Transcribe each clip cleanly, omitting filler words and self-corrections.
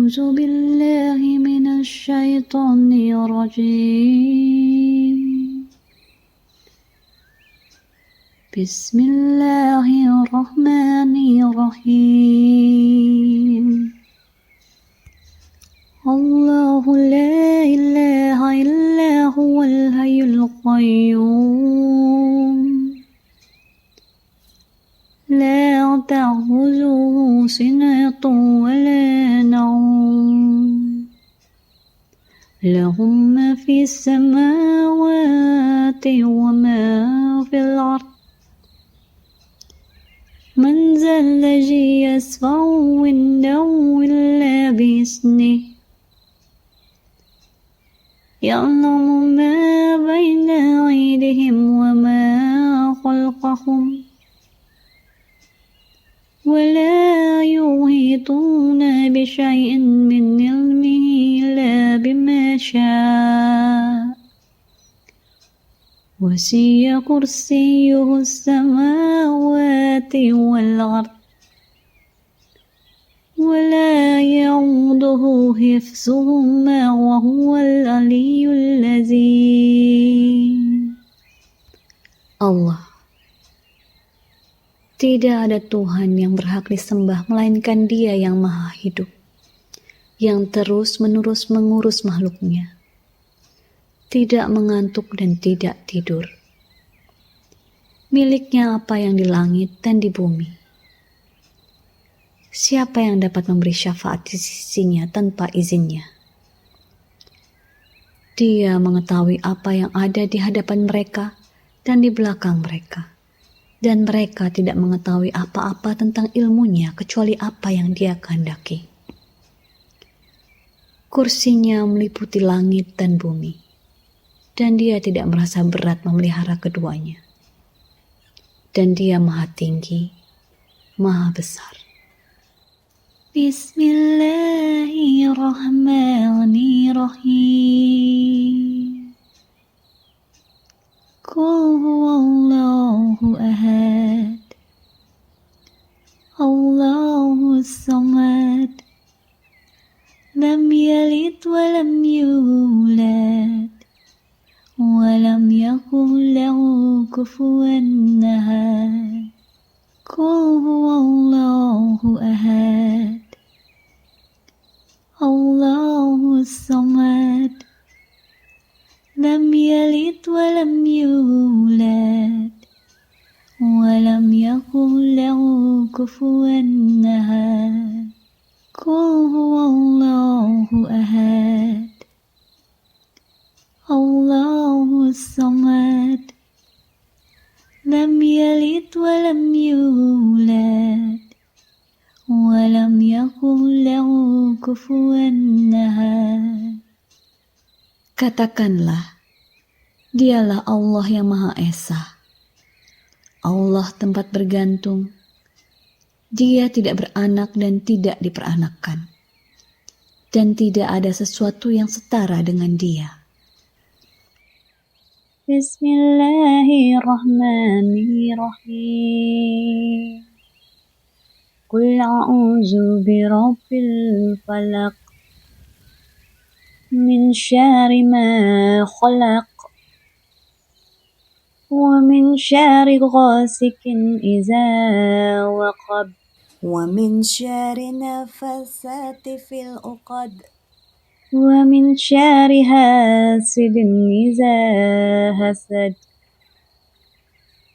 أعوذ بالله من الشيطان الرجيم بسم الله الرحمن الرحيم الله لا إله إلا هو الحي القيوم لا تأخذه سنة ولا نوم له ما في السماوات وما في الأرض من ذا الذي يشفع عنده إلا بإذنه يعلم ما بين أيديهم وما خلفهم ولا يحيطون بشيء من علمه إلا بما شاء وسع كرسيه السماوات والأرض ولا يعوده حفظهما وهو العلي العظيم. Allah, tidak ada Tuhan yang berhak disembah melainkan Dia yang Maha Hidup, yang terus-menerus mengurus makhluknya, tidak mengantuk dan tidak tidur. Miliknya apa yang di langit dan di bumi. Siapa yang dapat memberi syafaat di sisinya tanpa izinnya? Dia mengetahui apa yang ada di hadapan mereka dan di belakang mereka. Dan mereka tidak mengetahui apa-apa tentang ilmunya kecuali apa yang Dia kehendaki. Kursinya meliputi langit dan bumi, dan Dia tidak merasa berat memelihara keduanya. Dan Dia Maha Tinggi, Maha Besar. Bismillahirrahmanirrahim. Qul huwallahu ahad, Allahu samad, lam yalid wa lam yulad, wa lam yakul lahu kufuwan ahad. Qul huwallahu ahad, Allahu samad, lam yalid wa lam yulad, wa lam yakul lahu kufuwan ahad. Qul huwallahu ahad, Allahu samad, lam yalid wa lam yulad, wa lam yakul lahu kufuwan ahad. Katakanlah, Dialah Allah yang Maha Esa, Allah tempat bergantung. Dia tidak beranak dan tidak diperanakkan, dan tidak ada sesuatu yang setara dengan Dia. Bismillahirrahmanirrahim. Qul a'udzu birabbil falaq min syarri ma khalaq wa min syarri ghasikin idza waqab wa min syarri nafasati fil uqad wa min syarri hasidin idza hasad.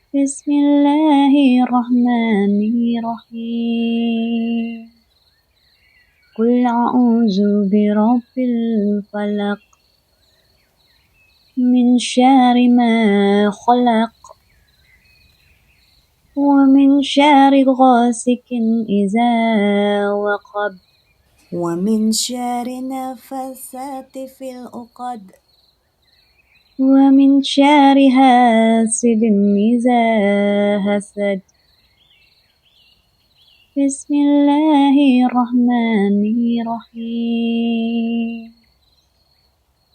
Bismillahirrahmanirrahim. Qul a'udzu birabbil falaq min syarri ma khalaq wa min syarri ghasikin idza waqab wa min syarri nafasati fil uqad wa min syarri hasidin idza hasad. Bismillahirrahmanirrahim.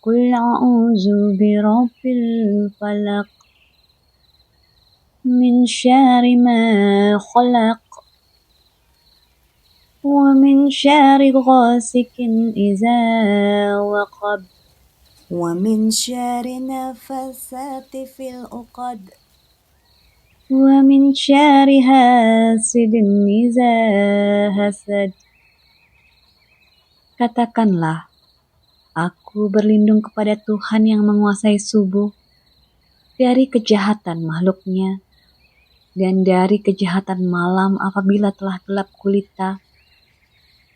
Qul a'udzu birabbil falaq min syarri ma khalaq ومن شر غاسق إذا وقب ومن شر النفاثات في العقد ومن شر حاسد إذا hasad. Katakanlah, aku berlindung kepada Tuhan yang menguasai subuh dari kejahatan makhluknya dan dari kejahatan malam apabila telah gelap gulita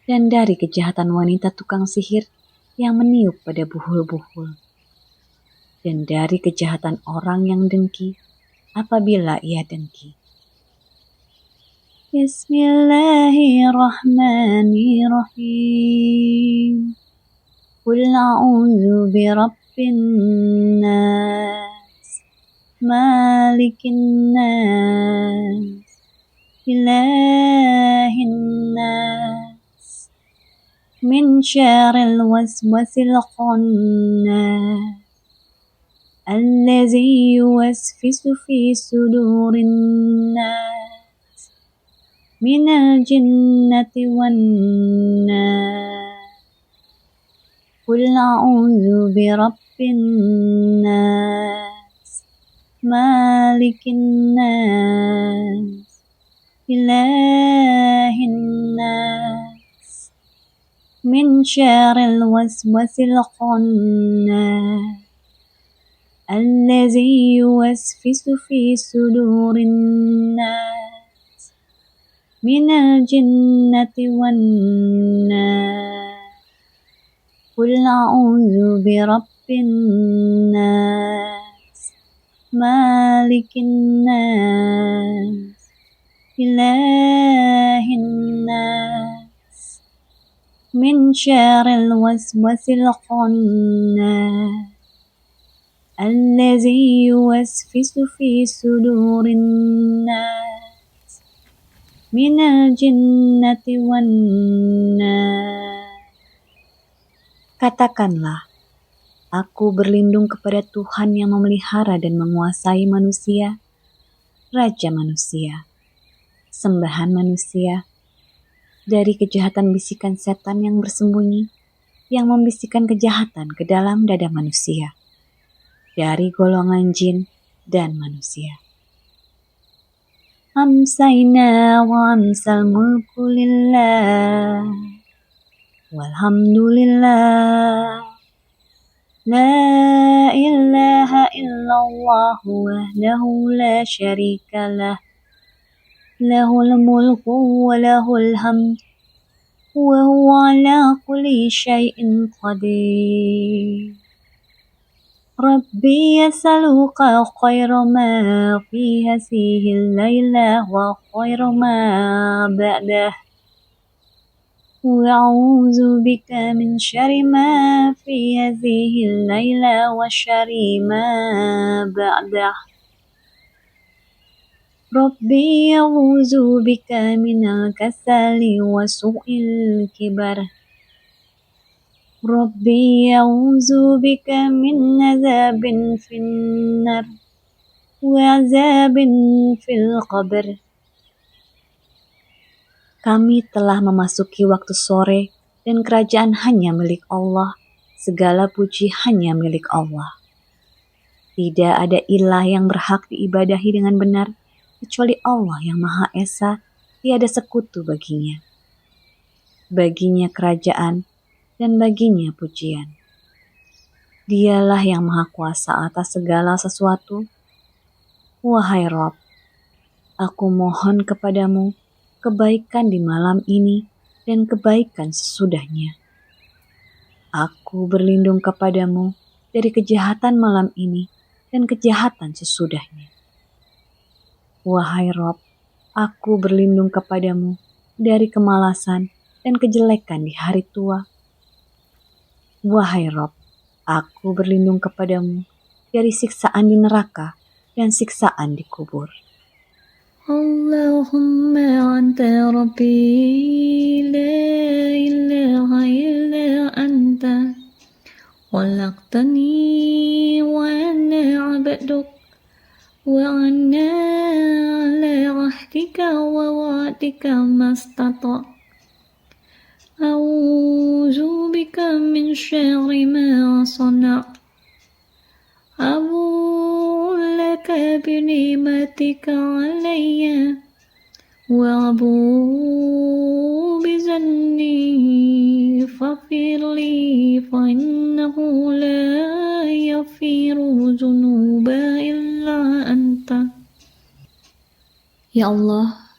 dan dari kejahatan wanita tukang sihir yang meniup pada buhul-buhul dan dari kejahatan orang yang dengki apabila ia dengki. Bismillahirrahmanirrahim. Qul a'udzu birabbin nas, malikin nas, ilahin nas, min syarril waswasil khannas, allazi yuwaswisu fi sudurin nas, minal jinnati wan nas. Qul a'udzu birabbin nas, malikin nas, ilahin nas, min syarril waswasil khannas, allazi yuwaswisu fi sudurin nas, minal jinnati wan nas. Qul a'udzu birabbin nas, malikin nas, ilahin nas, min syarril waswasil khannas, allazi yuwaswisu fi sudurin nas, minal jinnati wan nas. Katakanlah, aku berlindung kepada Tuhan yang memelihara dan menguasai manusia, Raja manusia, sembahan manusia, dari kejahatan bisikan setan yang bersembunyi, yang membisikkan kejahatan ke dalam dada manusia, dari golongan jin dan manusia. Amsayna wa amsal mulku lillah, walhamdulillah, la ilaha illallah wahdahu la syarika lah, lahul mulku wa lahul hamd, wa huwa ala kulli syai'in qadir. Rabbi yas'aluka khairu ma fi hadhil layla wa khairu ma ba'dah, وأعوذ بك من شر ما في هذه الليلة وشر ما بعده. ربي أعوذ بك من الكسل وسوء الكبر. ربي أعوذ بك من عذاب في النار وعذاب في القبر. Kami telah memasuki waktu sore dan kerajaan hanya milik Allah, segala puji hanya milik Allah. Tidak ada ilah yang berhak diibadahi dengan benar, kecuali Allah yang Maha Esa, tiada sekutu baginya. Baginya kerajaan dan baginya pujian. Dialah yang Maha Kuasa atas segala sesuatu. Wahai Rabb, aku mohon kepadamu kebaikan di malam ini dan kebaikan sesudahnya. Aku berlindung kepadamu dari kejahatan malam ini dan kejahatan sesudahnya. Wahai Rabb, aku berlindung kepadamu dari kemalasan dan kejelekan di hari tua. Wahai Rabb, aku berlindung kepadamu dari siksaan di neraka dan siksaan di kubur. Allahumma anta rabbi la ilaha illa anta khalaqtani wa ana abduk wa ana ala ahdika wa wa'dika mastata' أعوذ بك من شر ما صنعت أبوء لك بنعمتك علي وأبوء بذنبي فاغفر لي فإنه لا يغفر الذنوب إلا أنت. Ya Allah,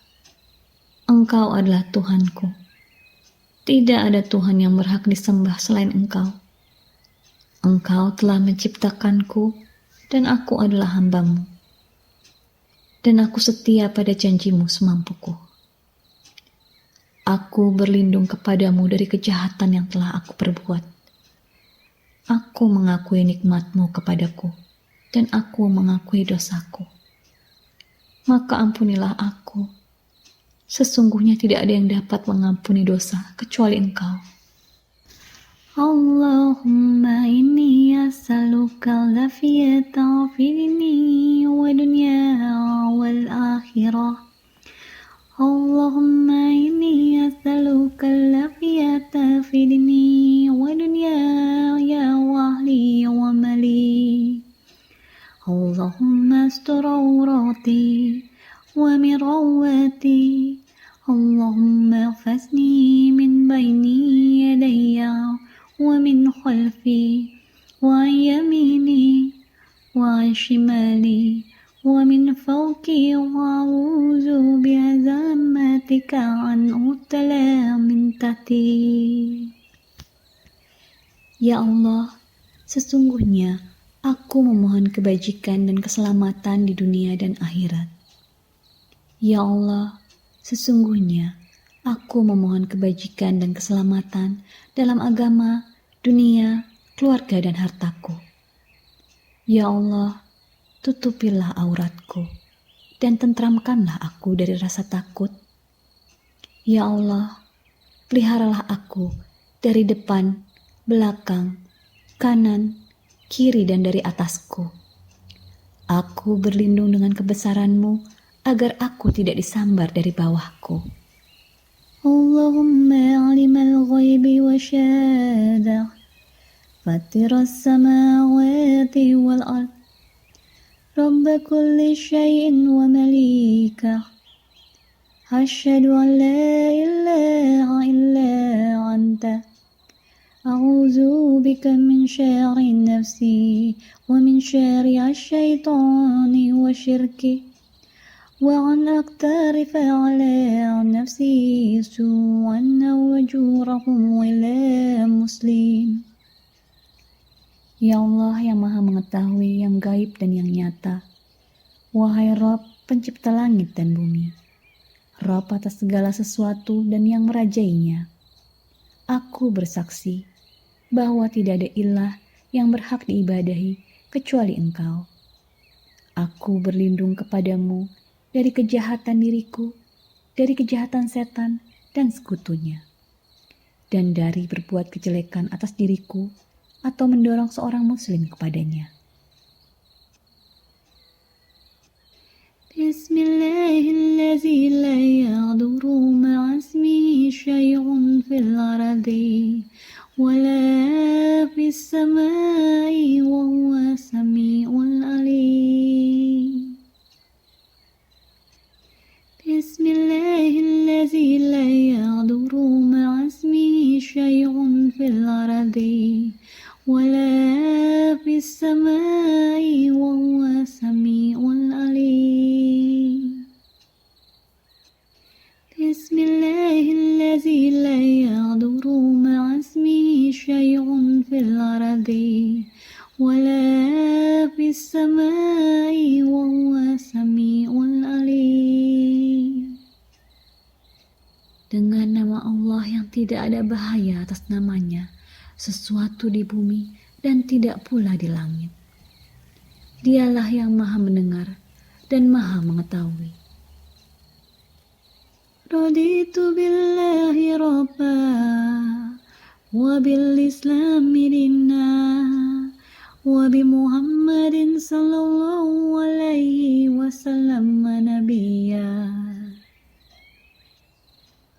Engkau adalah Tuhanku. Tidak ada Tuhan yang berhak disembah selain Engkau. Engkau telah menciptakanku dan aku adalah hamba-Mu. Dan aku setia pada janji-Mu semampuku. Aku berlindung kepadamu dari kejahatan yang telah aku perbuat. Aku mengakui nikmat-Mu kepadaku, dan aku mengakui dosaku. Maka ampunilah aku. Sesungguhnya tidak ada yang dapat mengampuni dosa kecuali Engkau. Allahumma inni as'aluka al-afiyata fi dini wa dunya wal akhirah. Allahumma inni as'aluka al-afiyata fi dini wa dunya ya wahli wa mali. Allahumma astur awrati wa min rawati. Allahumma fasni min baini yadayya wa min khalfi wa yamini wa shimali wa min fawqi wa a'udzu bi'azamatika an utala min tahti. Ya Allah, sesungguhnya aku memohon kebajikan dan keselamatan di dunia dan akhirat. Ya Allah, sesungguhnya aku memohon kebajikan dan keselamatan dalam agama, dunia, keluarga, dan hartaku. Ya Allah, tutupilah auratku dan tentramkanlah aku dari rasa takut. Ya Allah, peliharalah aku dari depan, belakang, kanan, kiri, dan dari atasku. Aku berlindung dengan kebesaran-Mu agar aku tidak disambar dari bawahku. Allahumma alimal ghaibi wa syahadah fatiras samawati wal ard rabba kulli syai'in wa malikah asyhadu an la ilaha illa anta a'udzu bika min syarri nafsi wa min syarri asyaitani wa syirki wa an aqtarifa ala nafsi su'an aw wajurahum ila muslim. Ya Allah yang maha mengetahui yang gaib dan yang nyata, wahai Rabb pencipta langit dan bumi, Rabb atas segala sesuatu dan yang merajainya, aku bersaksi bahwa tidak ada ilah yang berhak diibadahi kecuali Engkau. Aku berlindung kepadamu dari kejahatan diriku, dari kejahatan setan dan sekutunya, dan dari berbuat kejelekan atas diriku atau mendorong seorang muslim kepadanya. Bismillahirrahmanirrahim. La yadurru ma'asmihi syai'un fil ardi wa la fis samai wa huwa sami'ul alim. Bismillahirrahmanirrahim. La yadurru ma'asmihi syai'un fil ardi wa la fis samai wa huwa sami'ul alim. Bismillahirrahmanirrahim. La yadurru ma'asmihi syai'un fil ardi wa la fis samai wa huwa sami'ul alim. Dengan nama Allah yang tidak ada bahaya atas namanya, sesuatu di bumi dan tidak pula di langit. Dialah yang maha mendengar dan maha mengetahui. Raditu billahi rabba wa bil islami dinna wa bi Muhammadin sallallahu alaihi wasallam nabiyya.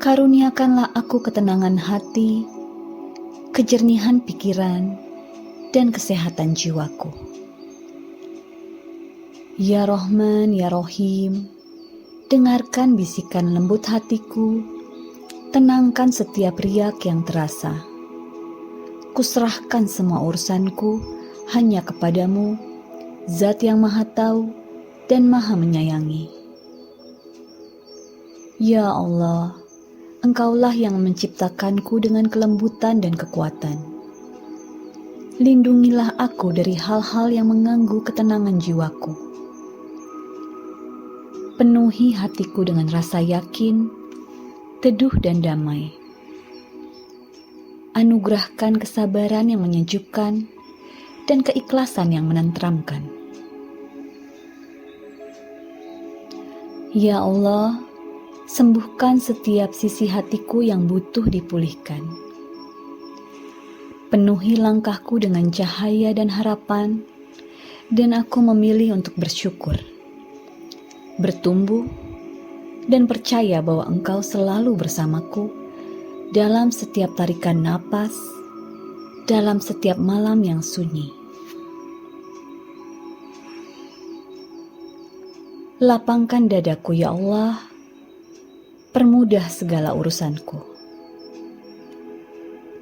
Karuniakanlah aku ketenangan hati, kejernihan pikiran, dan kesehatan jiwaku. Ya Rahman, Ya Rahim, dengarkan bisikan lembut hatiku, tenangkan setiap riak yang terasa. Kuserahkan semua urusanku hanya kepadamu, Zat yang Maha Tahu dan Maha Menyayangi. Ya Allah, Engkaulah yang menciptakanku dengan kelembutan dan kekuatan. Lindungilah aku dari hal-hal yang mengganggu ketenangan jiwaku. Penuhi hatiku dengan rasa yakin, teduh dan damai. Anugerahkan kesabaran yang menyejukkan dan keikhlasan yang menenteramkan. Ya Allah, sembuhkan setiap sisi hatiku yang butuh dipulihkan. Penuhi langkahku dengan cahaya dan harapan, dan aku memilih untuk bersyukur, bertumbuh, dan percaya bahwa Engkau selalu bersamaku dalam setiap tarikan napas, dalam setiap malam yang sunyi. Lapangkan dadaku ya Allah, permudah segala urusanku.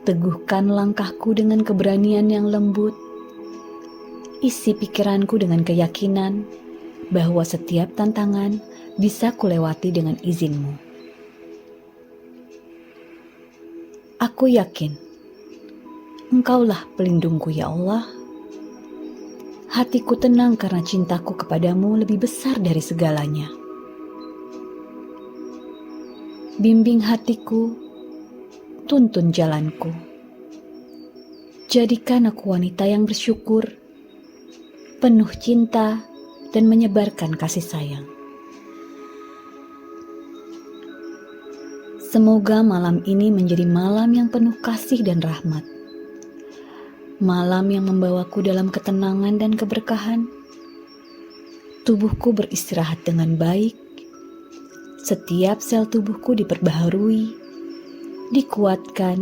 Teguhkan langkahku dengan keberanian yang lembut. Isi pikiranku dengan keyakinan bahwa setiap tantangan bisa kulewati dengan izin-Mu. Aku yakin Engkaulah pelindungku ya Allah. Hatiku tenang karena cintaku kepadamu lebih besar dari segalanya. Bimbing hatiku, tuntun jalanku. Jadikan aku wanita yang bersyukur, penuh cinta, dan menyebarkan kasih sayang. Semoga malam ini menjadi malam yang penuh kasih dan rahmat. Malam yang membawaku dalam ketenangan dan keberkahan. Tubuhku beristirahat dengan baik. Setiap sel tubuhku diperbaharui, dikuatkan,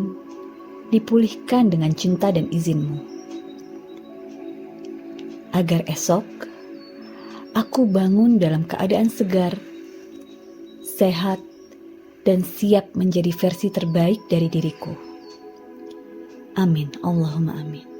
dipulihkan dengan cinta dan izin-Mu. Agar esok, aku bangun dalam keadaan segar, sehat, dan siap menjadi versi terbaik dari diriku. Amin. Allahumma amin.